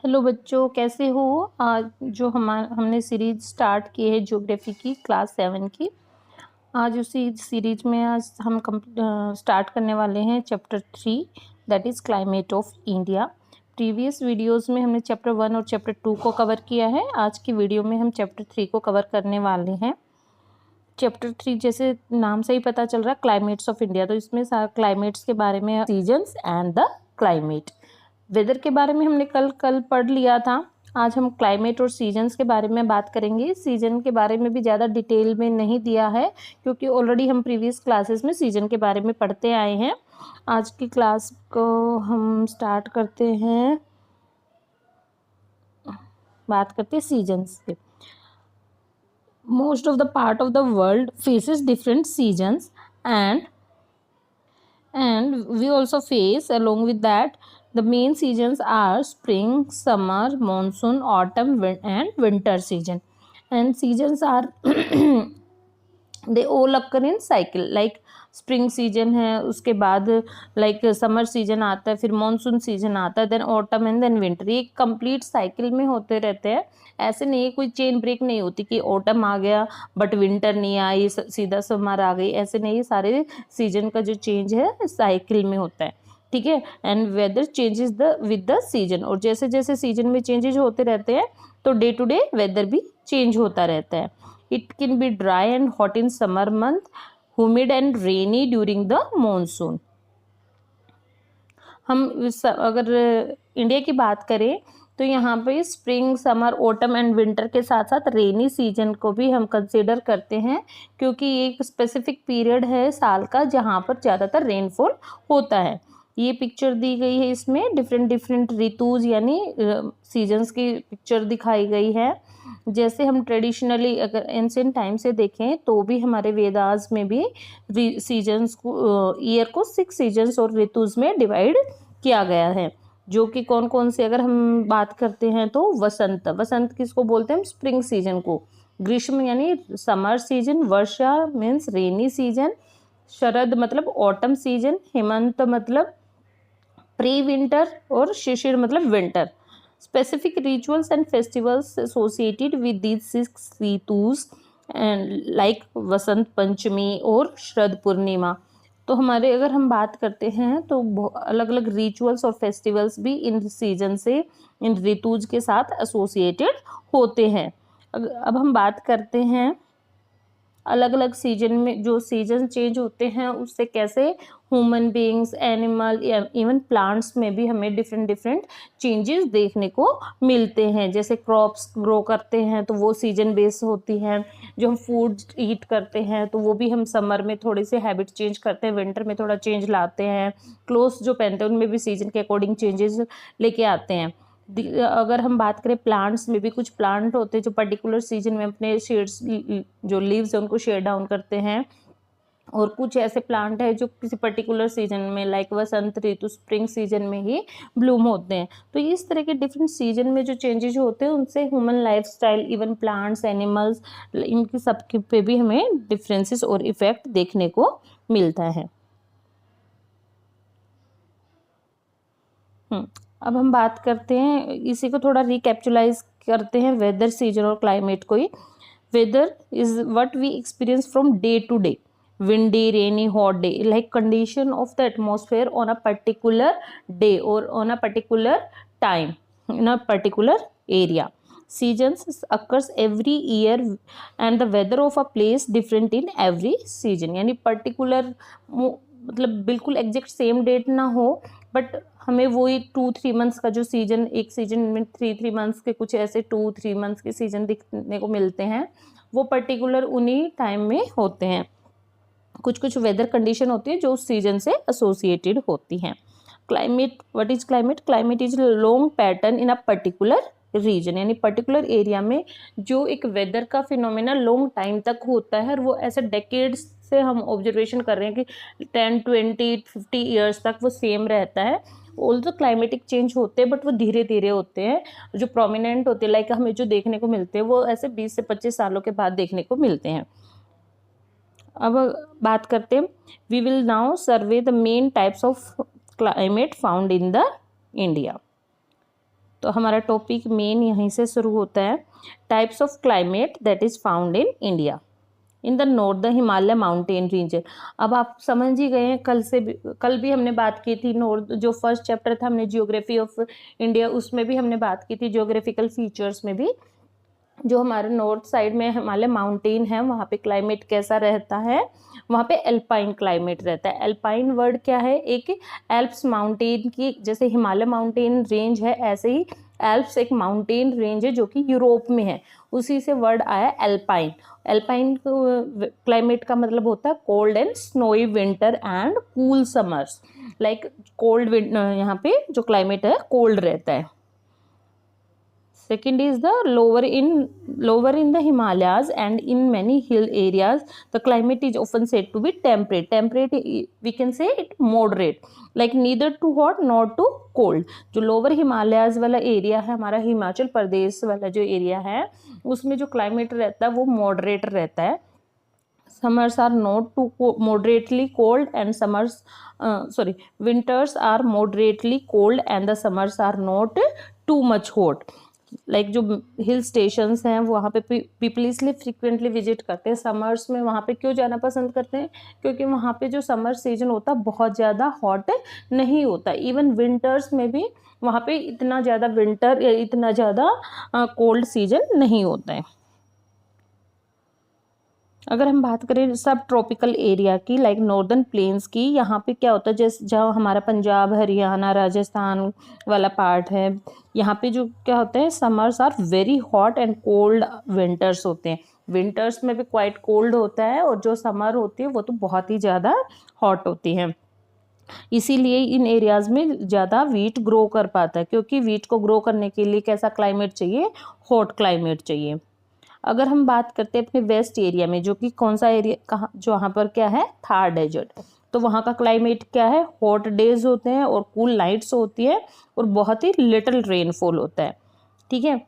Hello बच्चों, कैसे हो। आज जो हमने सीरीज स्टार्ट की है ज्योग्राफी की क्लास 7 की। आज उसी सीरीज में आज हम स्टार्ट करने वाले हैं chapter 3, that is climate of India. Previous videos में हमने चैप्टर 1 और चैप्टर 2 को कवर किया है। आज की वीडियो में हम चैप्टर 3 को कवर करने वाले हैं। चैप्टर 3 जैसे नाम से ही पता चल रहा है, क्लाइमेट्स ऑफ इंडिया, तो इसमें क्लाइमेट्स के बारे में, seasons and the climate. Weather के बारे में हमने कल पढ़ लिया था। आज हम क्लाइमेट और सीजन्स के बारे में बात करेंगे। सीजन के बारे में भी ज़्यादा डिटेल में नहीं दिया है, क्योंकि ऑलरेडी हम प्रीवियस क्लासेस में सीजन के बारे में पढ़ते आए हैं। आज की क्लास को हम स्टार्ट करते हैं, बात करते हैं सीजन्स से। Most of the part of the world faces different seasons and we also face along with that the main seasons are spring, summer, monsoon, autumn, and winter season. And seasons are they all occur in cycle, like spring season है, उसके बाद like summer season आता है, फिर monsoon season आता है, then autumn and then winter. ये complete cycle में होते रहते हैं। ऐसे नहीं, कोई चेन ब्रेक नहीं होती कि ऑटम आ गया बट विंटर नहीं आई, सीधा समर आ गई, ऐसे नहीं। सारे सीजन का जो चेंज है साइकिल में होता है, ठीक है। And weather changes with the season, और जैसे जैसे सीजन में चेंजेस होते रहते हैं तो डे टू डे वेदर भी चेंज होता रहता है। It can be dry and hot in summer month, humid and rainy during the monsoon। हम अगर इंडिया की बात करें तो यहाँ पे spring, summer, autumn and winter के साथ साथ रेनी सीजन को भी हम कंसीडर करते हैं, क्योंकि ये एक स्पेसिफिक पीरियड है साल का जहाँ पर ज़्यादातर रेनफॉल होता है। ये पिक्चर दी गई है, इसमें डिफरेंट डिफरेंट ऋतुज यानी सीजन्स की पिक्चर दिखाई गई है। जैसे हम ट्रेडिशनली अगर एंशिएंट टाइम से देखें तो भी हमारे वेदास में भी सीजन्स को, ईयर को 6 सीजन्स और ऋतुज में डिवाइड किया गया है, जो कि कौन कौन से अगर हम बात करते हैं तो वसंत किसको बोलते हैं हम, स्प्रिंग सीजन को। ग्रीष्म यानी समर सीजन, वर्षा मीन्स रेनी सीजन, शरद मतलब ऑटम सीजन, हेमंत मतलब प्री विंटर, और शिशिर मतलब winter. Specific rituals and festivals associated with these 6 ritus and like Vasant Panchami और शरद पूर्णिमा। तो हमारे अगर हम बात करते हैं तो अलग अलग रिचुअल्स और फेस्टिवल्स भी इन सीजन से, इन ऋतुज के साथ एसोसिएटेड होते हैं। अब हम बात करते हैं अलग अलग सीजन में जो सीजन चेंज होते हैं उससे कैसे human beings, animal, even plants में भी हमें डिफरेंट डिफरेंट चेंजेस देखने को मिलते हैं। जैसे क्रॉप्स ग्रो करते हैं तो वो सीजन बेस होती हैं। जो हम फूड ईट करते हैं तो वो भी हम समर में थोड़ी सी हैबिट चेंज करते हैं, विंटर में थोड़ा चेंज लाते हैं। क्लोथ्स जो पहनते हैं उनमें भी सीजन के अकॉर्डिंग चेंजेस लेके आते हैं। अगर हम बात करें प्लांट्स में भी, कुछ प्लांट होते हैं जो पर्टिकुलर सीजन में अपने शेड्स, जो लीव्स है उनको शेड डाउन करते हैं, और कुछ ऐसे प्लांट है जो किसी पर्टिकुलर सीजन में लाइक वसंत ऋतु, स्प्रिंग सीजन में ही ब्लूम होते हैं। तो इस तरह के डिफरेंट सीजन में जो चेंजेस होते हैं उनसे human lifestyle, even plants, animals, इनकी सबके पे भी हमें डिफरेंसेस और इफेक्ट देखने को मिलता है। अब हम बात करते हैं, इसी को थोड़ा रिकैप्चुलाइज करते हैं वेदर, सीजन और क्लाइमेट को ही। Weather is what we experience from day to day, windy, rainy, hot day, like condition of the atmosphere on a particular day or on a particular time in a particular area. Seasons occurs every year and the weather of a place different in every season। यानी particular मतलब बिल्कुल exact same date ना हो, but हमें वही 2-3 months का जो season, एक सीजन में 3 मंथ्स के कुछ ऐसे 2-3 मंथ्स के सीजन दिखने को मिलते हैं, वो पर्टिकुलर उन्हीं टाइम में होते हैं। कुछ कुछ वेदर कंडीशन होती है जो उस सीजन से एसोसिएटेड होती हैं। Climate, what is climate? Climate is long pattern in a particular region, यानी पर्टिकुलर एरिया में जो एक वेदर का फिनोमेना लॉन्ग टाइम तक होता है, और वो ऐसे डेकेड्स से हम ऑब्जर्वेशन कर रहे हैं कि 10, 20, 50 ईयर्स तक वो सेम रहता है। ऑल्सो क्लाइमेटिक चेंज होते हैं बट वो धीरे धीरे होते हैं। जो प्रोमिनेंट होते हैं लाइक हमें जो देखने को मिलते हैं वो ऐसे 20 से 25 सालों के बाद देखने को मिलते हैं। अब बात करते हैं, we will now survey the main types of climate found in the India. तो हमारा टॉपिक मेन यहीं से शुरू होता है। Types of climate that is found in India in the north the Himalaya mountain region. अब आप समझ ही गए हैं, कल भी हमने बात की थी नॉर्थ, जो फर्स्ट चैप्टर था हमने जियोग्राफी ऑफ इंडिया, उसमें भी हमने बात की थी जियोग्राफिकल फीचर्स में भी। जो हमारे नॉर्थ साइड में हिमालय माउंटेन है वहाँ पे क्लाइमेट कैसा रहता है, वहाँ पे एल्पाइन क्लाइमेट रहता है। एल्पाइन वर्ड क्या है, एक एल्प्स माउंटेन की, जैसे हिमालय माउंटेन रेंज है ऐसे ही एल्प्स एक माउंटेन रेंज है जो कि यूरोप में है, उसी से वर्ड आया एल्पाइन। एल्पाइन क्लाइमेट का मतलब होता है cold and snowy winter and cool summers. Like cold यहाँ पे जो क्लाइमेट है कोल्ड रहता है। Second is the lower in the Himalayas and in many hill areas the climate is often said to be temperate. Temperate we can say it moderate, like neither too hot nor too cold. जो lower Himalayas वाला area है, हमारा हिमाचल प्रदेश वाला जो area है, उसमें जो climate रहता है वो मॉडरेट रहता है। Summers are not too moderately cold and winters are moderately cold and the summers are not too much hot. Like जो हिल स्टेशंस हैं वहाँ पे पीपल इसलिए फ्रिक्वेंटली विजिट करते हैं समर्स में। वहाँ पे क्यों जाना पसंद करते हैं, क्योंकि वहाँ पे जो समर सीजन होता है बहुत ज़्यादा हॉट नहीं होता। इवन विंटर्स में भी वहाँ पे इतना ज़्यादा विंटर या इतना ज़्यादा कोल्ड सीजन नहीं होता है। अगर हम बात करें सब ट्रॉपिकल एरिया की, लाइक नॉर्दर्न प्लेन्स की, यहाँ पे क्या होता है, जैसे जहाँ हमारा पंजाब हरियाणा राजस्थान वाला पार्ट है, यहाँ पे जो क्या होता है summers are very hot and cold winters होते हैं। विंटर्स में भी क्वाइट कोल्ड होता है और जो समर होती है वो तो बहुत ही ज़्यादा हॉट होती है। इसीलिए इन एरियाज में ज़्यादा वीट ग्रो कर पाता है, क्योंकि वीट को ग्रो करने के लिए कैसा क्लाइमेट चाहिए, हॉट क्लाइमेट चाहिए। अगर हम बात करते हैं अपने वेस्ट एरिया में, जो कि कौन सा एरिया, कहाँ, जो वहाँ पर क्या है थार डेजर्ट, तो वहाँ का क्लाइमेट क्या है, हॉट डेज होते हैं और कूल नाइट्स होती है और बहुत ही लिटिल रेनफॉल होता है। ठीक है।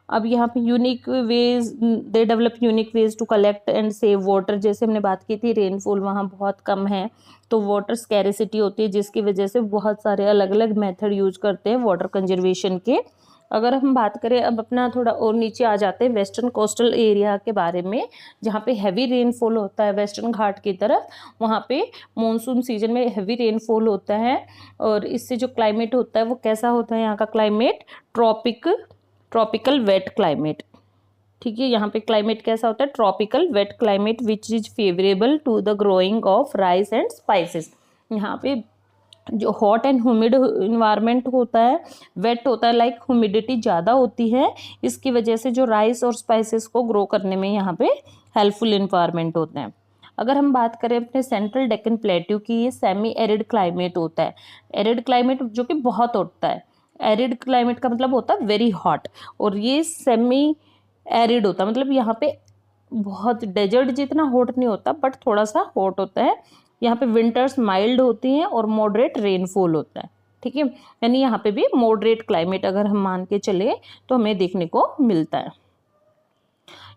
अब यहाँ पे unique ways, they develop unique ways to collect and save water. जैसे हमने बात की थी रेनफॉल वहाँ बहुत कम है तो वाटर स्कैरिसिटी होती है, जिसकी वजह से बहुत सारे अलग अलग मेथड यूज करते हैं वाटर कंजर्वेशन के। अगर हम बात करें अब अपना थोड़ा और नीचे आ जाते हैं वेस्टर्न कोस्टल एरिया के बारे में, जहाँ पे हैवी रेनफॉल होता है वेस्टर्न घाट की तरफ, वहाँ पे मॉनसून सीजन में हैवी रेनफॉल होता है और इससे जो क्लाइमेट होता है वो कैसा होता है, यहाँ का क्लाइमेट ट्रॉपिकल वेट क्लाइमेट। ठीक है, यहाँ पे क्लाइमेट कैसा होता है, tropical wet climate which is favourable to the growing of rice and spices. यहाँ पे जो हॉट एंड ह्यूमिड इन्वायरमेंट होता है, वेट होता है, लाइक ह्यूमिडिटी ज़्यादा होती है, इसकी वजह से जो राइस और स्पाइसेस को ग्रो करने में यहाँ पे हेल्पफुल इन्वायरमेंट होते हैं। अगर हम बात करें अपने सेंट्रल डेक्कन प्लेट्यू की, ये सेमी एरिड क्लाइमेट होता है। एरिड क्लाइमेट जो कि बहुत होता है, एरिड क्लाइमेट का मतलब होता है वेरी हॉट, और ये सेमी एरिड होता है मतलब यहाँ पे बहुत डेजर्ट जितना हॉट नहीं होता बट थोड़ा सा हॉट होता है। यहाँ पे विंटर्स माइल्ड होती हैं और मॉडरेट रेनफॉल होता है। ठीक है, यानी यहाँ पे भी मॉडरेट क्लाइमेट अगर हम मान के चले तो हमें देखने को मिलता है।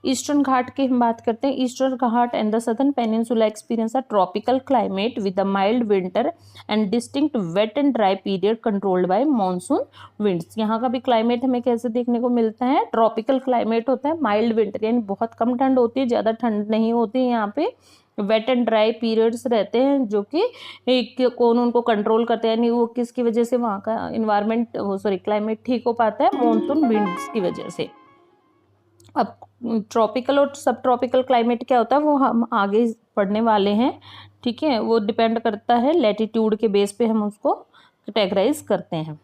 ईस्टर्न घाट की हम बात करते हैं। Eastern Ghat and the southern peninsula experience a tropical climate with a mild winter and distinct wet and dry period controlled by monsoon winds. यहाँ का भी क्लाइमेट हमें कैसे देखने को मिलता है, ट्रॉपिकल क्लाइमेट होता है, माइल्ड विंटर यानी बहुत कम ठंड होती है, ज़्यादा ठंड नहीं होती है। यहाँ पे वेट एंड ड्राई पीरियड्स रहते हैं जो कि कौन उनको कंट्रोल करते हैं, यानी वो किसकी वजह से वहाँ का इन्वायरमेंट क्लाइमेट ठीक हो पाता है, मॉनसून विंड्स की वजह से। अब ट्रॉपिकल और सब ट्रॉपिकल क्लाइमेट क्या होता है वो हम आगे पढ़ने वाले हैं। ठीक है, वो डिपेंड करता है लैटिट्यूड के बेस पे हम उसको कैटेगराइज करते हैं।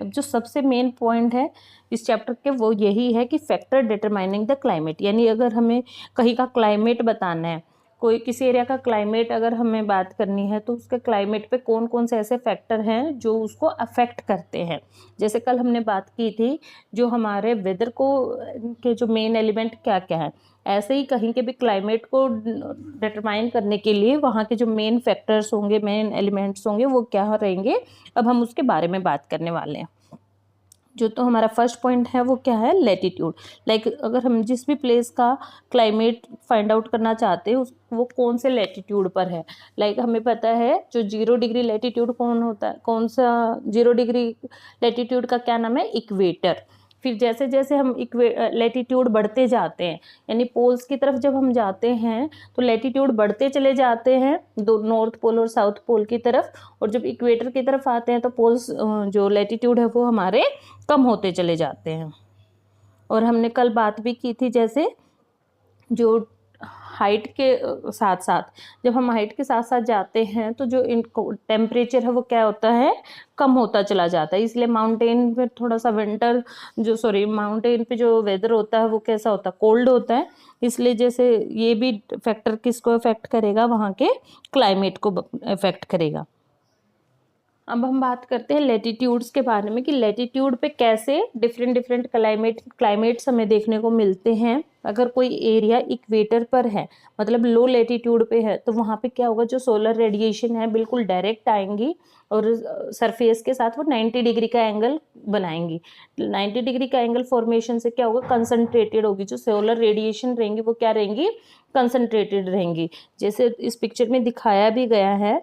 अब जो सबसे मेन पॉइंट है इस चैप्टर के वो यही है कि फैक्टर डिटरमाइनिंग द क्लाइमेट, यानी अगर हमें कहीं का क्लाइमेट बताना है, कोई किसी एरिया का क्लाइमेट अगर हमें बात करनी है तो उसके क्लाइमेट पे कौन कौन से ऐसे फैक्टर हैं जो उसको अफेक्ट करते हैं। जैसे कल हमने बात की थी जो हमारे वेदर को के जो मेन एलिमेंट क्या क्या है, ऐसे ही कहीं के भी क्लाइमेट को डिटरमाइन करने के लिए वहाँ के जो मेन फैक्टर्स होंगे, मेन एलिमेंट्स होंगे वो क्या रहेंगे, अब हम उसके बारे में बात करने वाले हैं। जो तो हमारा फर्स्ट पॉइंट है वो क्या है, लैटिट्यूड। लाइक अगर हम जिस भी प्लेस का क्लाइमेट फाइंड आउट करना चाहते हैं वो कौन से लैटिट्यूड पर है। लाइक हमें पता है जो 0 डिग्री लैटिट्यूड कौन होता है, कौन सा 0 डिग्री लैटिट्यूड का क्या नाम है, इक्वेटर। फिर जैसे जैसे हम लैटिट्यूड बढ़ते जाते हैं, यानी पोल्स की तरफ जब हम जाते हैं तो लैटिट्यूड बढ़ते चले जाते हैं, दो नॉर्थ पोल और साउथ पोल की तरफ। और जब इक्वेटर की तरफ आते हैं तो पोल्स जो लैटिट्यूड है वो हमारे कम होते चले जाते हैं। और हमने कल बात भी की थी, जैसे जो हाइट के साथ साथ, जब हम हाइट के साथ साथ जाते हैं तो जो टेम्परेचर है वो क्या होता है, कम होता चला जाता है। इसलिए माउंटेन पे थोड़ा सा विंटर माउंटेन पे जो वेदर होता है वो कैसा होता है, कोल्ड होता है। इसलिए जैसे ये भी फैक्टर किसको अफेक्ट करेगा, वहाँ के क्लाइमेट को अफेक्ट करेगा। अब हम बात करते हैं लैटिट्यूड्स के बारे में कि लैटिट्यूड पे कैसे डिफरेंट डिफरेंट क्लाइमेट्स हमें देखने को मिलते हैं। अगर कोई एरिया इक्वेटर पर है, मतलब लो लैटिट्यूड पे है, तो वहाँ पे क्या होगा, जो सोलर रेडिएशन है बिल्कुल डायरेक्ट आएंगी और सरफेस के साथ वो 90 डिग्री का एंगल बनाएंगी। 90 डिग्री का एंगल फॉर्मेशन से क्या होगा, कंसनट्रेटेड होगी। जो सोलर रेडिएशन रहेंगी वो क्या रहेंगी, कंसनट्रेटेड रहेंगी। जैसे इस पिक्चर में दिखाया भी गया है,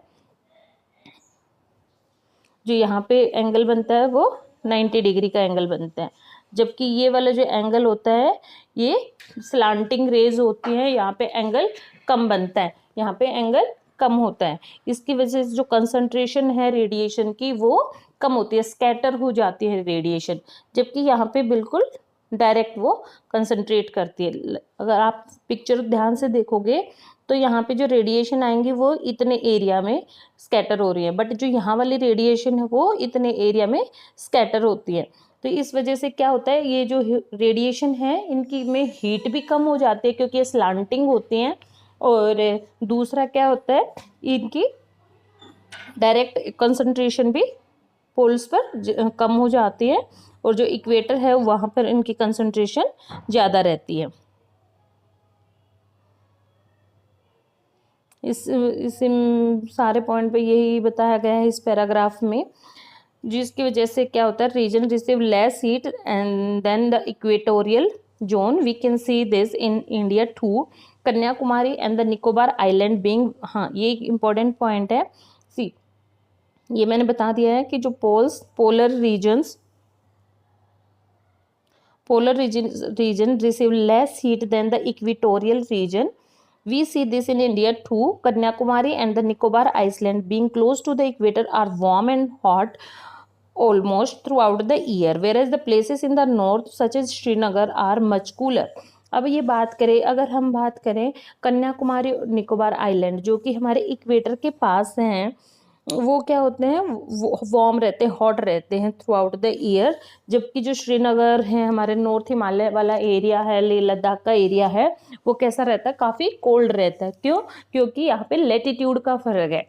जो यहाँ पे एंगल बनता है वो 90 डिग्री का एंगल बनता है। जबकि ये वाला जो एंगल होता है ये स्लांटिंग रेज होती है, यहाँ पे एंगल कम बनता है, यहाँ पे एंगल कम होता है। इसकी वजह से जो कंसंट्रेशन है रेडिएशन की वो कम होती है, स्कैटर हो जाती है रेडिएशन। जबकि यहाँ पे बिल्कुल डायरेक्ट वो कंसंट्रेट करती है। अगर आप पिक्चर ध्यान से देखोगे तो यहाँ पे जो रेडिएशन आएंगी वो इतने एरिया में स्कैटर हो रही है, बट जो यहाँ वाली रेडिएशन है वो इतने एरिया में स्कैटर होती है। तो इस वजह से क्या होता है, ये जो रेडिएशन है इनकी में हीट भी कम हो जाती है क्योंकि ये स्लांटिंग होती हैं। और दूसरा क्या होता है, इनकी डायरेक्ट कंसंट्रेशन भी पोल्स पर कम हो जाती है, और जो इक्वेटर है वहाँ पर इनकी कंसंट्रेशन ज़्यादा रहती है। इस सारे पॉइंट पे यही बताया गया है इस पैराग्राफ में, जिसकी वजह से क्या होता है, region receive less heat and then the equatorial zone. We can see this in India too, Kanyakumari and the Nicobar island being. हाँ, ये एक इम्पॉर्टेंट पॉइंट है। सी, ये मैंने बता दिया है कि जो polar region receive less heat than the equatorial region. We see this in India too. Kanyakumari and the Nicobar Island being close to the equator are warm and hot almost throughout the year, whereas the places in the north such as Srinagar are much cooler. अब ये बात करें, अगर हम बात करें कन्याकुमारी और Nicobar island जो कि हमारे इक्वेटर के पास हैं, वो क्या होते हैं, वार्म रहते हैं, हॉट रहते हैं थ्रू आउट द ईयर। जबकि जो श्रीनगर है, हमारे नॉर्थ हिमालय वाला एरिया है, लेह लद्दाख का एरिया है, वो कैसा रहता है, काफ़ी कोल्ड रहता है। क्यों? क्योंकि यहाँ पे लेटीट्यूड का फर्क है।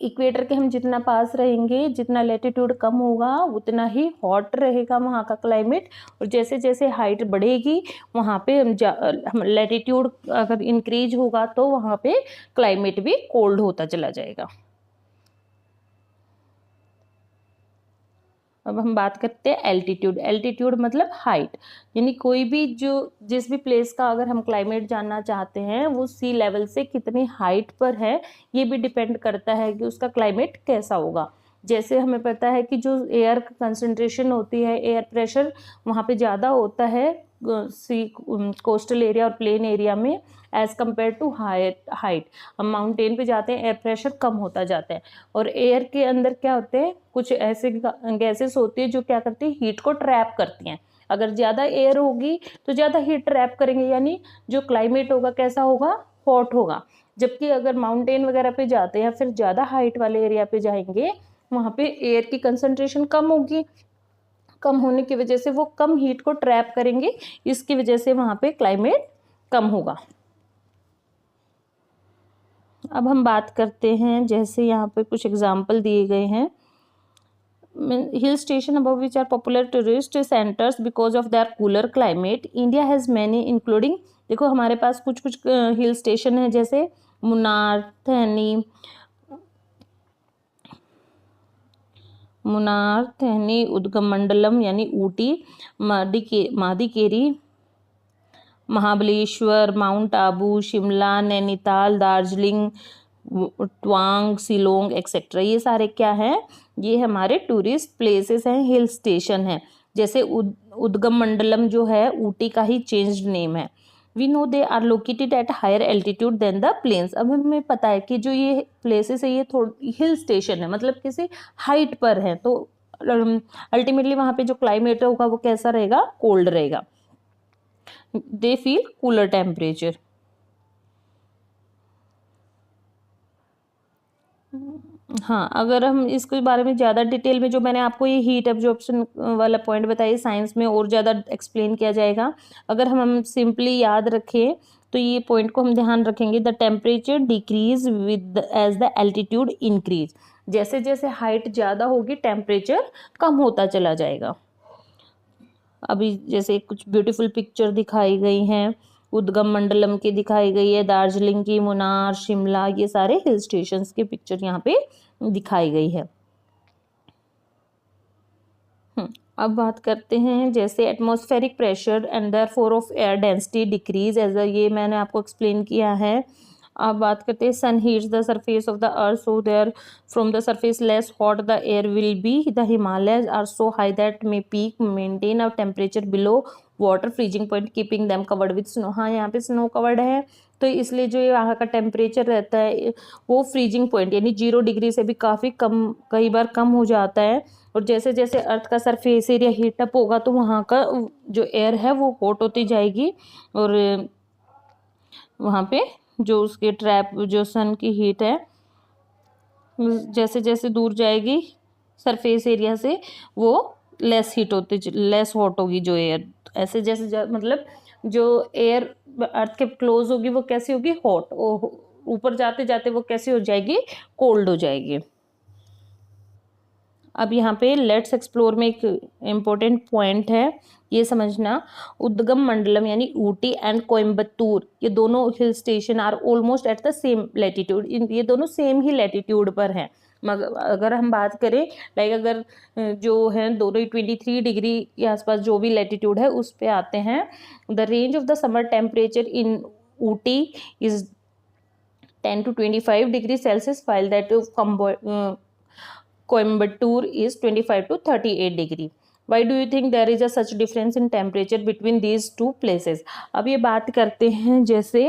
इक्वेटर के हम जितना पास रहेंगे, जितना लेटीट्यूड कम होगा उतना ही हॉट रहेगा वहाँ का क्लाइमेट। और जैसे जैसे हाइट बढ़ेगी वहाँ पे हम लेटीट्यूड अगर इंक्रीज होगा तो वहाँ पे क्लाइमेट भी कोल्ड होता चला जाएगा। अब हम बात करते हैं एल्टीट्यूड। एल्टीट्यूड मतलब हाइट, यानी कोई भी जिस भी प्लेस का अगर हम क्लाइमेट जानना चाहते हैं वो सी लेवल से कितनी हाइट पर है, ये भी डिपेंड करता है कि उसका क्लाइमेट कैसा होगा। जैसे हमें पता है कि जो एयर कंसंट्रेशन होती है, एयर प्रेशर वहाँ पे ज़्यादा होता है सी कोस्टल एरिया और प्लेन एरिया में एज़ कम्पेयर टू हाइट। हम माउंटेन पे जाते हैं, एयर प्रेशर कम होता जाता है। और एयर के अंदर क्या होते हैं, कुछ ऐसे गैसेस होती है जो क्या करती है, हीट को ट्रैप करती हैं। अगर ज़्यादा एयर होगी तो ज़्यादा हीट ट्रैप करेंगे, यानी जो क्लाइमेट होगा कैसा होगा, हॉट होगा। जबकि अगर माउंटेन वगैरह पे जाते हैं या फिर ज़्यादा हाइट वाले एरिया पे जाएंगे, वहाँ पे एयर की कंसंट्रेशन कम होगी। कम होने की वजह से वो कम हीट को ट्रैप करेंगे, इसकी वजह से वहाँ पे क्लाइमेट कम होगा। अब हम बात करते हैं, जैसे यहाँ पे कुछ एग्जाम्पल दिए गए हैं। Hill station above which are popular tourist centers because of their cooler climate. India has many including, देखो हमारे पास कुछ कुछ हिल स्टेशन है, जैसे मुन्नार, थैनी, मुन्नार, थेनी, उदगमंडलम यानी ऊटी, मदिकेरी, महाबलेश्वर, माउंट आबू, शिमला, नैनीताल, दार्जिलिंग, ट्वांग, शिलोंग एक्सेट्रा, ये सारे क्या हैं, ये हमारे टूरिस्ट प्लेसेस हैं, हिल स्टेशन हैं। जैसे उदगम मंडलम जो है ऊटी का ही चेंज्ड नेम है। We know they are located at higher altitude than the plains. अब हमें पता है कि जो ये प्लेसेस है ये थोड़ी हिल स्टेशन है, मतलब किसी हाइट पर है, तो अल्टीमेटली वहाँ पे जो क्लाइमेट होगा वो कैसा रहेगा, कोल्ड रहेगा। They feel cooler temperature. हाँ, अगर हम इसके बारे में ज़्यादा डिटेल में, जो मैंने आपको ये हीट एब्जॉर्प्शन वाला पॉइंट बताया, साइंस में और ज़्यादा एक्सप्लेन किया जाएगा। अगर हम सिंपली याद रखें तो ये पॉइंट को हम ध्यान रखेंगे, the temperature decrease with as the altitude increase. जैसे जैसे हाइट ज़्यादा होगी टेम्परेचर कम होता चला जाएगा। अभी जैसे कुछ ब्यूटीफुल पिक्चर दिखाई गई हैं, उदगम मंडलम की दिखाई गई है, दार्जिलिंग की, मुन्नार, शिमला, ये सारे हिल स्टेशंस के पिक्चर यहाँ पे दिखाई गई है। अब बात करते हैं जैसे atmospheric pressure and therefore of air density decrease, as ये मैंने आपको एक्सप्लेन किया है। अब बात करते हैं sun heats the surface of the earth so there from the surface less hot the air will be, the Himalayas are so high that may peak maintain a temperature below water freezing point keeping them covered with snow. हाँ, यहाँ पे snow covered है, तो इसलिए जो यहाँ का temperature रहता है वो फ्रीजिंग पॉइंट यानी 0 डिग्री से भी काफ़ी कम, कई बार कम हो जाता है। और जैसे जैसे अर्थ का सरफेस एरिया हीटअप होगा तो वहाँ का जो एयर है वो हॉट होती जाएगी, और वहाँ पे जो उसके ट्रैप जो सन की हीट है जैसे जैसे दूर जाएगी सरफेस एरिया से वो लेस हॉट होगी जो एयर। ऐसे जैसे मतलब जो एयर अर्थ के क्लोज होगी वो कैसी होगी, हॉट, ऊपर जाते जाते वो कैसी हो जाएगी, कोल्ड हो जाएगी। अब यहाँ पे लेट्स एक्सप्लोर में एक इम्पोर्टेंट पॉइंट है, ये समझना, उदगम मंडलम यानी ऊटी एंड कोयम्बतूर, ये दोनों hill station are almost at the same latitude, ये दोनों सेम ही लैटिट्यूड पर हैं। मगर अगर हम बात करें लाइक अगर जो है दोनों ही 23 डिग्री के आसपास जो भी लैटिट्यूड है उस पे आते हैं। The range of the summer temperature in Ooty is 10 to 25 degree Celsius, while that of Coimbatore is 25 to 38 degree. Why do you think there is a such difference in temperature between these two places? अब ये बात करते हैं जैसे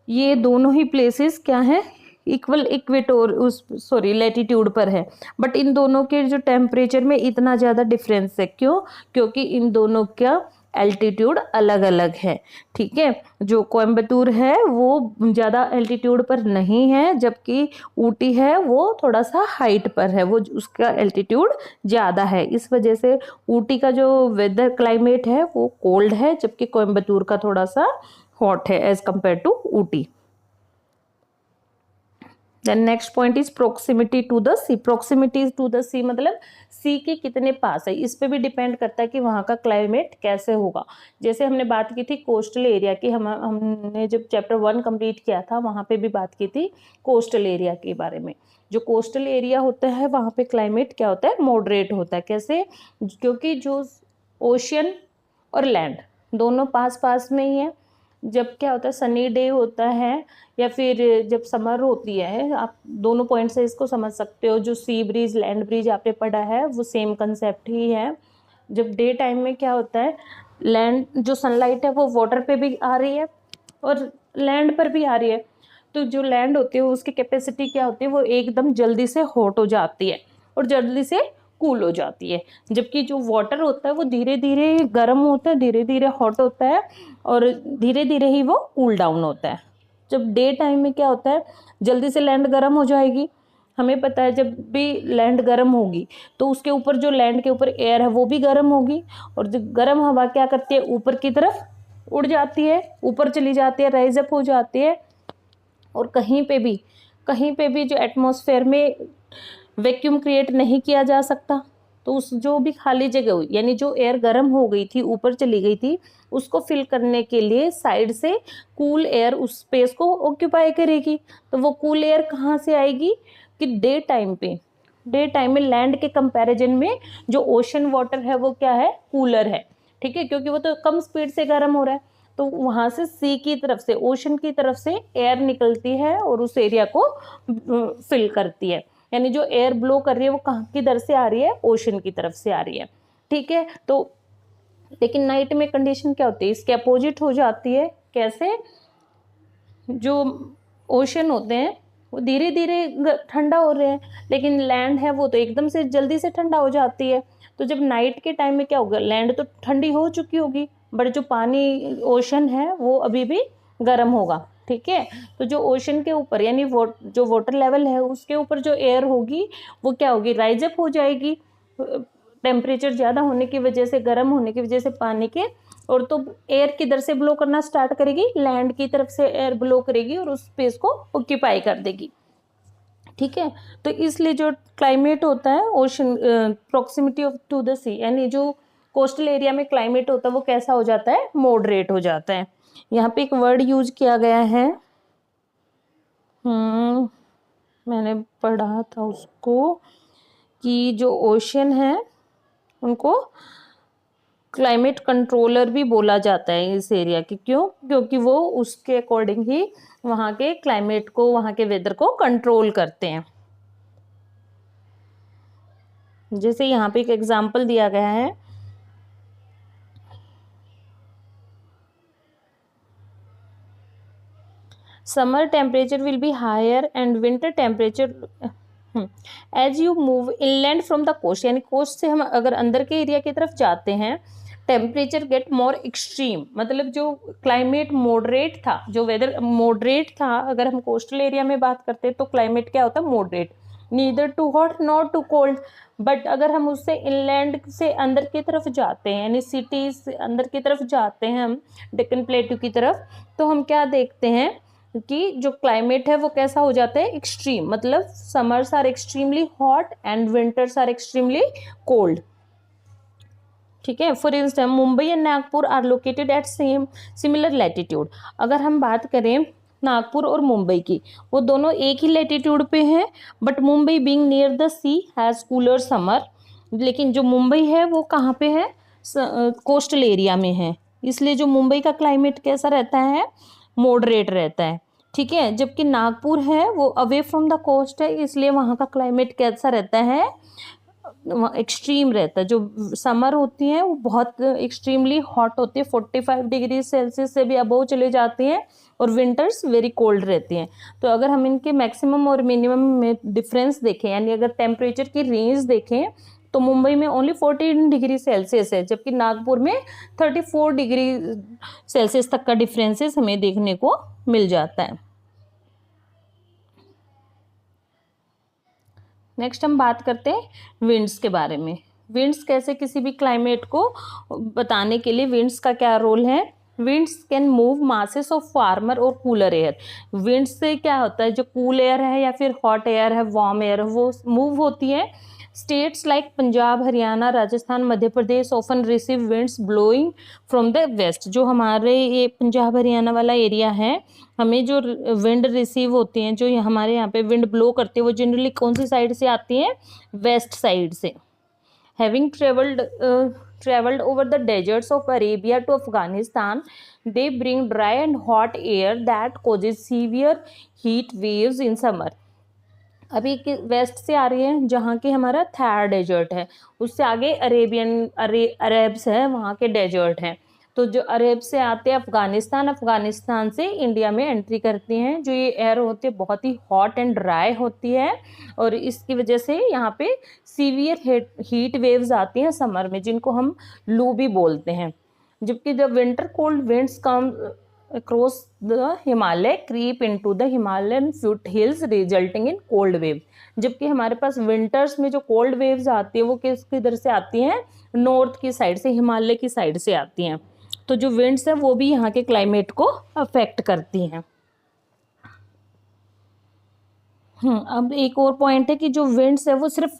ये दोनों ही places क्या हैं, इक्वल इक्वेटोर उस सॉरी लैटिट्यूड पर है, बट इन दोनों के जो टेम्परेचर में इतना ज़्यादा डिफरेंस है, क्यों? क्योंकि इन दोनों का एल्टीट्यूड अलग अलग है। ठीक है, जो कोयम्बतूर है वो ज़्यादा एल्टीट्यूड पर नहीं है, जबकि ऊटी है वो थोड़ा सा हाइट पर है, वो उसका एल्टीट्यूड ज़्यादा है। इस वजह से ऊटी का जो वेदर क्लाइमेट है वो कोल्ड है, जबकि कोयम्बतूर का थोड़ा सा हॉट है as compared to Ooty. Then next point is proximity to the sea. Proximity to the sea मतलब सी के कितने पास है, इस पे भी डिपेंड करता है कि वहाँ का क्लाइमेट कैसे होगा। जैसे हमने बात की थी कोस्टल एरिया की, हमने जब चैप्टर 1 कंप्लीट किया था वहाँ पे भी बात की थी कोस्टल एरिया के बारे में। जो कोस्टल एरिया होता है वहाँ पे क्लाइमेट क्या होता है, मॉडरेट होता है। कैसे? क्योंकि जो ओशियन और लैंड दोनों पास पास में ही है। जब क्या होता है सनी डे होता है या फिर जब समर होती है, आप दोनों पॉइंट से इसको समझ सकते हो। जो सी ब्रीज लैंड ब्रीज आपने पढ़ा है वो सेम कंसेप्ट ही है। जब डे टाइम में क्या होता है, लैंड जो सनलाइट है वो वाटर पे भी आ रही है और लैंड पर भी आ रही है, तो जो लैंड होती है उसकी कैपेसिटी क्या होती है, वो एकदम जल्दी से हॉट हो जाती है और जल्दी से कूल हो जाती है। जबकि जो वाटर होता है वो धीरे धीरे गर्म होता है, धीरे धीरे हॉट होता है और धीरे धीरे ही वो कूल डाउन होता है। जब डे टाइम में क्या होता है, जल्दी से लैंड गर्म हो जाएगी। हमें पता है जब भी लैंड गर्म होगी तो उसके ऊपर जो लैंड के ऊपर एयर है वो भी गर्म होगी, और जो गर्म हवा क्या करती है, ऊपर की तरफ उड़ जाती है, ऊपर चली जाती है, राइज अप हो जाती है। और कहीं पे भी जो एटमॉस्फेयर में वैक्यूम क्रिएट नहीं किया जा सकता, तो उस जो भी खाली जगह हुई यानी जो एयर गर्म हो गई थी ऊपर चली गई थी, उसको फिल करने के लिए साइड से कूल एयर उस स्पेस को ऑक्यूपाई करेगी। तो वो कूल एयर कहाँ से आएगी कि डे टाइम पे डे टाइम में लैंड के कंपैरिजन में जो ओशन वाटर है वो क्या है, कूलर है, ठीक है, क्योंकि वो तो कम स्पीड से गर्म हो रहा है। तो वहां से सी की तरफ से, ओशन की तरफ से एयर निकलती है और उस एरिया को फिल करती है, यानी जो एयर ब्लो कर रही है वो कहाँ की दर से आ रही है, ओशन की तरफ से आ रही है, ठीक है। तो लेकिन नाइट में कंडीशन क्या होती है, इसके अपोजिट हो जाती है। कैसे, जो ओशन होते हैं वो धीरे धीरे ठंडा हो रहे हैं, लेकिन लैंड है वो तो एकदम से जल्दी से ठंडा हो जाती है। तो जब नाइट के टाइम में क्या होगा, लैंड तो ठंडी हो चुकी होगी, बट जो पानी ओशन है वो अभी भी गर्म होगा, ठीक है। तो जो ओशन के ऊपर यानी जो वाटर लेवल है उसके ऊपर जो एयर होगी वो क्या होगी, राइज अप हो जाएगी, टेम्परेचर ज़्यादा होने की वजह से, गर्म होने की वजह से पानी के, और तो एयर किधर से ब्लो करना स्टार्ट करेगी, लैंड की तरफ से एयर ब्लो करेगी और उस स्पेस को ऑक्यूपाई कर देगी, ठीक है। तो इसलिए जो क्लाइमेट होता है ocean proximity of to the sea, यानी जो कोस्टल एरिया में क्लाइमेट होता है वो कैसा हो जाता है, मॉडरेट हो जाता है। यहाँ पे एक वर्ड यूज किया गया है, मैंने पढ़ा था उसको, कि जो ओशन है उनको क्लाइमेट कंट्रोलर भी बोला जाता है इस एरिया की। क्यों, क्योंकि वो उसके अकॉर्डिंग ही वहाँ के क्लाइमेट को, वहाँ के वेदर को कंट्रोल करते हैं। जैसे यहाँ पे एक एग्जांपल दिया गया है, summer temperature will be higher and winter temperature as you move inland from the coast, यानी कोस्ट से हम अगर अंदर के एरिया की तरफ जाते हैं, टेम्परेचर गेट मोर एक्सट्रीम, मतलब जो क्लाइमेट मॉडरेट था, जो वेदर मॉडरेट था, अगर हम कोस्टल एरिया में बात करते हैं तो क्लाइमेट क्या होता है, moderate, neither too hot not too cold. But अगर हम उससे इनलैंड से अंदर की तरफ जाते हैं, यानी सिटी से अंदर की तरफ जाते हैं हम, डेक्कन प्लेटू की तरफ, तो हम क्या देखते हैं कि जो क्लाइमेट है वो कैसा हो जाता है, एक्सट्रीम, मतलब summers are extremely hot and winters are extremely cold, ठीक है। For instance Mumbai and Nagpur are located at same similar latitude. अगर हम बात करें नागपुर और मुंबई की, वो दोनों एक ही लैटिट्यूड पे हैं, but Mumbai being near the sea has cooler summer, लेकिन जो मुंबई है वो कहाँ पे है, कोस्टल एरिया में है, इसलिए जो मुंबई का क्लाइमेट कैसा रहता है, मॉडरेट रहता है, ठीक है। जबकि नागपुर है वो अवे फ्रॉम द कोस्ट है, इसलिए वहाँ का क्लाइमेट कैसा रहता है, एक्सट्रीम रहता है। जो समर होती है वो बहुत एक्सट्रीमली हॉट होती है, 45 डिग्री सेल्सियस से भी अबव चले जाती हैं, और विंटर्स वेरी कोल्ड रहती हैं। तो अगर हम इनके मैक्सिमम और मिनिमम में डिफरेंस देखें, यानी अगर टेम्परेचर की रेंज देखें, तो मुंबई में ओनली 14 डिग्री सेल्सियस है, जबकि नागपुर में 34 डिग्री सेल्सियस तक का डिफरेंसेस हमें देखने को मिल जाता है। नेक्स्ट हम बात करते हैं विंड्स के बारे में। विंड्स कैसे किसी भी क्लाइमेट को बताने के लिए विंड्स का क्या रोल है। Winds can move masses of warmer और कूलर एयर। विंड्स से क्या होता है, जो कूल एयर है या फिर हॉट एयर है, वार्म एयर है, वो मूव होती है। States like Punjab, Haryana, Rajasthan, Madhya Pradesh often receive winds blowing from the west. जो हमारे ये पंजाब हरियाणा वाला एरिया है, हमें जो विंड रिसीव होती हैं, जो हमारे यहाँ पे विंड ब्लो करती है, वो जनरली कौन सी साइड से आती है, वेस्ट साइड से। Having traveled over the deserts of Arabia to Afghanistan, they bring dry and hot air that causes severe heat waves in summer. अभी वेस्ट से आ रही है, जहाँ के हमारा थार डेजर्ट है, उससे आगे अरेब्स है, वहाँ के डेजर्ट हैं। तो जो अरेब से आते हैं अफगानिस्तान, अफगानिस्तान से इंडिया में एंट्री करती हैं। जो ये एयर होती है बहुत ही हॉट एंड ड्राई होती है, और इसकी वजह से यहाँ पे सीवियर हीट वेव्स आती हैं समर में, जिनको हम लू भी बोलते हैं। जबकि जब winter cold winds come across the Himalaya creep into the Himalayan foothills resulting in cold wave। जबकि हमारे पास विंटर्स में जो कोल्ड वेव्स आती है वो किधर से आती हैं, नॉर्थ की साइड से, हिमालय की साइड से आती हैं। तो जो विंड्स है वो भी यहाँ के क्लाइमेट को अफेक्ट करती हैं। अब एक और पॉइंट है कि जो विंड्स है वो सिर्फ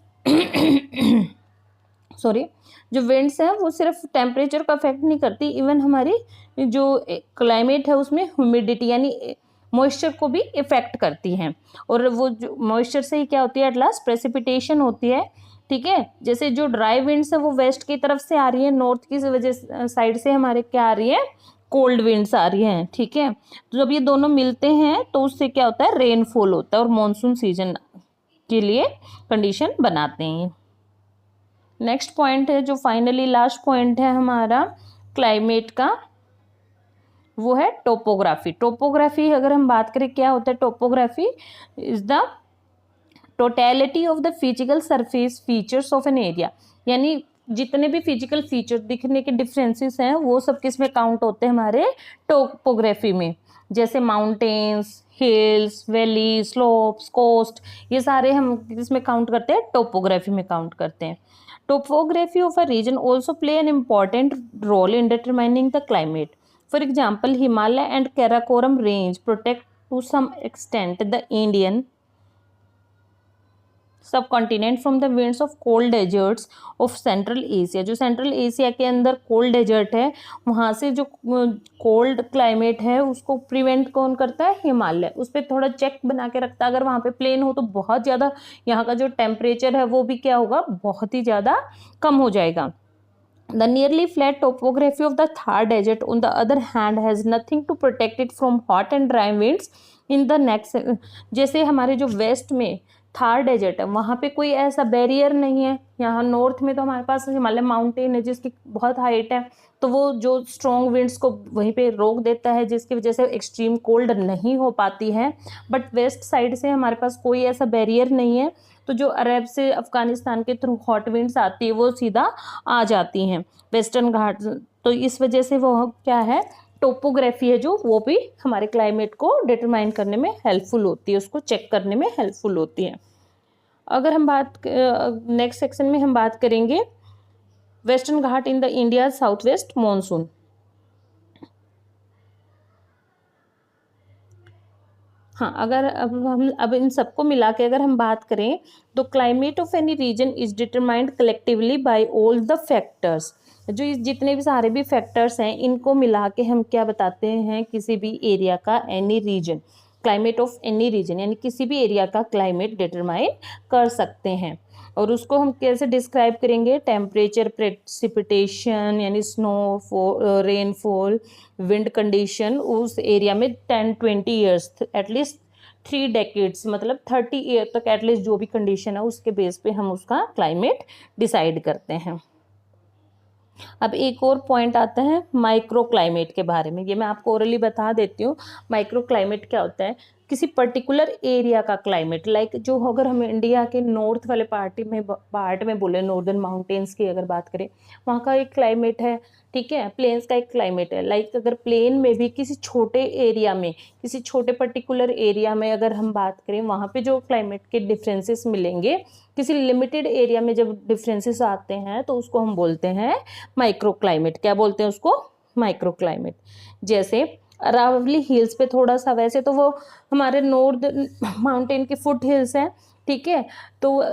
जो विंड्स है वो सिर्फ टेम्परेचर को अफेक्ट नहीं करती, इवन हमारी जो क्लाइमेट है उसमें ह्यूमिडिटी यानी मॉइस्चर को भी इफेक्ट करती हैं, और वो जो मॉइस्चर से ही क्या होती है, एट लास्ट प्रेसिपिटेशन होती है। ठीक है, जैसे जो ड्राई विंड्स है वो वेस्ट की तरफ से आ रही है, नॉर्थ की वजह साइड से हमारे क्या आ रही है, कोल्ड विंड्स आ रही हैं। ठीक है, तो जब ये दोनों मिलते हैं तो उससे क्या होता है, रेनफॉल होता है और मॉनसून सीजन के लिए कंडीशन बनाते हैं। नेक्स्ट पॉइंट है जो फाइनली लास्ट पॉइंट है हमारा क्लाइमेट का, वो है टोपोग्राफी। टोपोग्राफी अगर हम बात करें क्या होता है, topography is the totality of the physical surface features of an area, यानी जितने भी फिजिकल फीचर दिखने के डिफरेंसेस हैं वो सब किस में काउंट होते हैं, हमारे टोपोग्राफी में। जैसे mountains, hills, valley, slopes, coast, ये सारे हम किसमें काउंट करते हैं, टोपोग्राफी में काउंट करते हैं। Topography of a region also play an important role in determining the climate. For example, Himalaya and Karakoram range protect to some extent the Indian subcontinent from the winds of cold deserts of central Asia. जो central Asia के अंदर cold desert है, वहाँ से जो cold climate है उसको prevent कौन करता है, हिमालय। उस पर थोड़ा चेक बना के रखता है, अगर वहाँ पे प्लेन हो तो बहुत ज़्यादा यहाँ का जो टेम्परेचर है वो भी क्या होगा, बहुत ही ज़्यादा कम हो जाएगा। The nearly flat topography of the Thar Desert, on the other hand, has nothing to protect it from hot and dry winds in the next। जैसे हमारे जो वेस्ट में थार डेजर्ट है वहाँ पे कोई ऐसा बैरियर नहीं है। यहाँ नॉर्थ में तो हमारे पास हिमालय माउंटेन है जिसकी बहुत हाइट है, तो वो जो स्ट्रॉन्ग विंड्स को वहीं पे रोक देता है, जिसकी वजह से एक्सट्रीम कोल्ड नहीं हो पाती है। बट वेस्ट साइड से हमारे पास कोई ऐसा बैरियर नहीं है, तो जो अरब से अफगानिस्तान के थ्रू हॉट विंड्स आती है वो सीधा आ जाती हैं वेस्टर्न घाट। तो इस वजह से वो क्या है, टोपोग्राफी है जो वो भी हमारे क्लाइमेट को डिटरमाइन करने में हेल्पफुल होती है, उसको चेक करने में हेल्पफुल होती है। अगर हम बात नेक्स्ट सेक्शन में हम बात करेंगे western Ghat in the India south west monsoon. हाँ, अगर अब इन सबको मिला के अगर हम बात करें तो climate of any region is determined collectively by all the factors. जो इस जितने भी सारे भी फैक्टर्स हैं इनको मिला के हम क्या बताते हैं, किसी भी एरिया का, any region, climate of any region, यानी किसी भी एरिया का क्लाइमेट डिटरमाइन कर सकते हैं। और उसको हम कैसे डिस्क्राइब करेंगे, टेम्परेचर, प्रेसिपिटेशन यानी स्नो, रेनफॉल, विंड कंडीशन उस एरिया में 10-20 ईयर्स, एटलीस्ट 3 डेकेड्स, मतलब 30 ईयर तक एटलीस्ट जो भी कंडीशन है उसके बेस पे हम उसका क्लाइमेट डिसाइड करते हैं। अब एक और पॉइंट आता है माइक्रो क्लाइमेट के बारे में, ये मैं आपको ओरली बता देती हूँ। माइक्रो क्लाइमेट क्या होता है, किसी पर्टिकुलर एरिया का क्लाइमेट, लाइक जो अगर हम इंडिया के नॉर्थ वाले पार्ट में बोले, नॉर्दर्न माउंटेन्स की अगर बात करें, वहाँ का एक क्लाइमेट है। ठीक है, प्लेन्स का एक क्लाइमेट है। लाइक अगर प्लेन में भी किसी छोटे एरिया में, किसी छोटे पर्टिकुलर एरिया में अगर हम बात करें, वहाँ पे जो क्लाइमेट के डिफरेंसेस मिलेंगे, किसी लिमिटेड एरिया में जब डिफरेंसेस आते हैं तो उसको हम बोलते हैं माइक्रो क्लाइमेट। क्या बोलते हैं उसको, माइक्रो क्लाइमेट। जैसे अरावली हिल्स पे थोड़ा सा, वैसे तो वो हमारे नॉर्थ माउंटेन के फुट हिल्स हैं, ठीक है, तो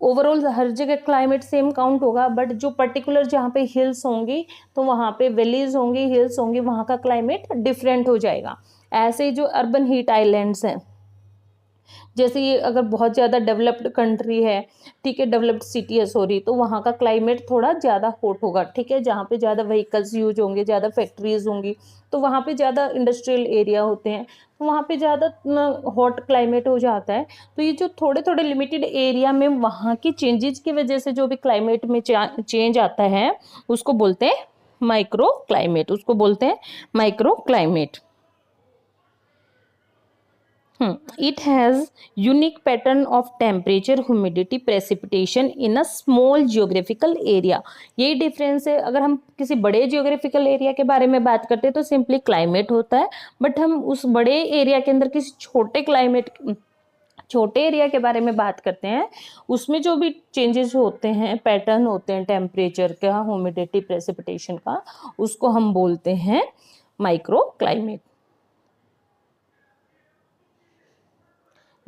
ओवरऑल हर जगह क्लाइमेट सेम काउंट होगा, बट जो पर्टिकुलर जहाँ पे हिल्स होंगी तो वहाँ पे वैलीज होंगी, हिल्स होंगी, वहाँ का क्लाइमेट डिफरेंट हो जाएगा। ऐसे ही जो अर्बन हीट आइलैंड्स हैं, जैसे ये अगर बहुत ज़्यादा डेवलप्ड कंट्री है, ठीक है, डेवलप्ड सिटी है सॉरी, तो वहाँ का क्लाइमेट थोड़ा ज़्यादा हॉट होगा। ठीक है, जहाँ पे ज़्यादा व्हीकल्स यूज होंगे, ज़्यादा फैक्ट्रीज होंगी, तो वहाँ पे ज़्यादा इंडस्ट्रियल एरिया होते हैं, तो वहाँ पे ज़्यादा हॉट क्लाइमेट हो जाता है। तो ये जो थोड़े थोड़े लिमिटेड एरिया में वहाँ की चेंजेस की वजह से जो भी क्लाइमेट में चेंज आता है उसको बोलते हैं माइक्रो क्लाइमेट, उसको बोलते हैं micro climate. It has unique pattern of temperature, humidity, precipitation in a small geographical area। यही डिफरेंस है। अगर हम किसी बड़े जियोग्राफिकल एरिया के बारे में बात करते हैं तो सिंपली क्लाइमेट होता है, बट हम उस बड़े एरिया के अंदर किसी छोटे एरिया के बारे में बात करते हैं, उसमें जो भी चेंजेस होते हैं, पैटर्न होते हैं टेम्परेचर का, ह्यूमिडिटी, प्रेसिपिटेशन का, उसको हम बोलते हैं माइक्रो क्लाइमेट।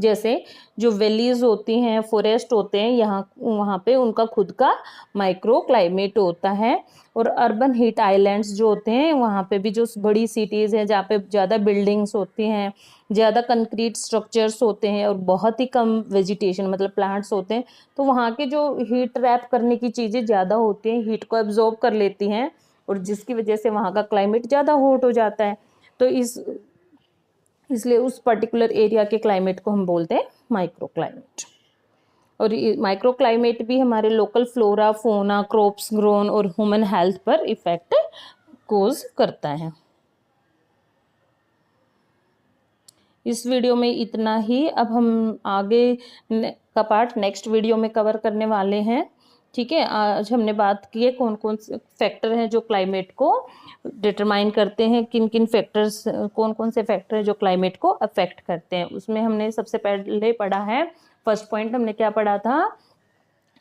जैसे जो वैलीज होती हैं, फॉरेस्ट होते हैं, यहाँ वहाँ पे उनका खुद का माइक्रो क्लाइमेट होता है। और अर्बन हीट आइलैंड्स जो होते हैं, वहाँ पे भी जो बड़ी सिटीज़ हैं जहाँ पे ज़्यादा बिल्डिंग्स होती हैं, ज़्यादा कंक्रीट स्ट्रक्चर्स होते हैं और बहुत ही कम वेजिटेशन मतलब प्लांट्स होते हैं, तो वहाँ के जो हीट ट्रैप करने की चीज़ें ज़्यादा होती हैं, हीट को एब्जॉर्ब कर लेती हैं, और जिसकी वजह से वहाँ का क्लाइमेट ज़्यादा हॉट हो जाता है। तो इसलिए उस पर्टिकुलर एरिया के क्लाइमेट को हम बोलते हैं माइक्रो क्लाइमेट। और माइक्रो क्लाइमेट भी हमारे लोकल फ्लोरा, फोना, क्रॉप्स ग्रोन और ह्यूमन हेल्थ पर इफेक्ट कोज करता है। इस वीडियो में इतना ही। अब हम आगे का पार्ट नेक्स्ट वीडियो में कवर करने वाले हैं। ठीक है, आज हमने बात की है कौन कौन से फैक्टर हैं जो क्लाइमेट को डिटरमाइन करते हैं, किन किन फैक्टर्स, कौन कौन से फैक्टर हैं जो क्लाइमेट को अफेक्ट करते हैं। उसमें हमने सबसे पहले पढ़ा है, फर्स्ट पॉइंट हमने क्या पढ़ा था,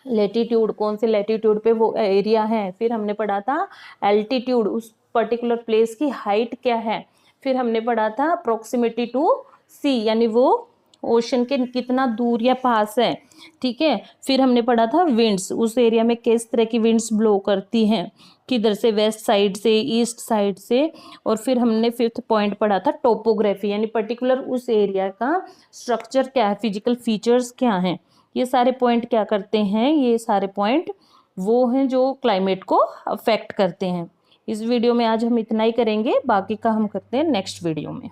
लेटीट्यूड, कौन से लेटीट्यूड पे वो एरिया है। फिर हमने पढ़ा था एल्टीट्यूड, उस पर्टिकुलर प्लेस की हाइट क्या है। फिर हमने पढ़ा था प्रोक्सिमिटी टू सी, यानी वो ओशन के कितना दूर या पास है। ठीक है, फिर हमने पढ़ा था विंड्स, उस एरिया में किस तरह की विंड्स ब्लो करती हैं, किधर से, वेस्ट साइड से, ईस्ट साइड से। और फिर हमने फिफ्थ पॉइंट पढ़ा था टोपोग्राफी, यानी पर्टिकुलर उस एरिया का स्ट्रक्चर क्या है, फिजिकल फीचर्स क्या हैं। ये सारे पॉइंट क्या करते हैं, ये सारे पॉइंट वो हैं जो क्लाइमेट को अफेक्ट करते हैं। इस वीडियो में आज हम इतना ही करेंगे, बाकी का हम करते हैं नेक्स्ट वीडियो में।